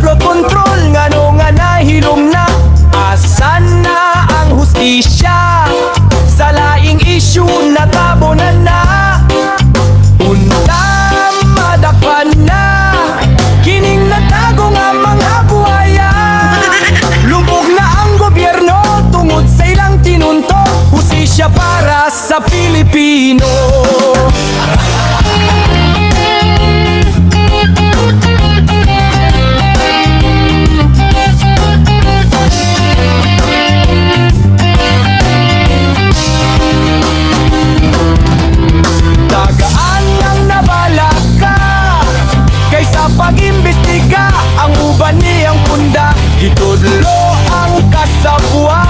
flood control ngano nga nahilom na. Asan na ang hustisya sa laing issue na tabonan na? Unta madakpan na kining natago nga mga buhaya. Lubog na ang gobyerno tungod sa ilang tinunto. Hustisya para sa Pilipino. Tagaan ng nabala ka kaysa pag-imbestiga ang uban niyang punda. Gitudlo ang kasabuan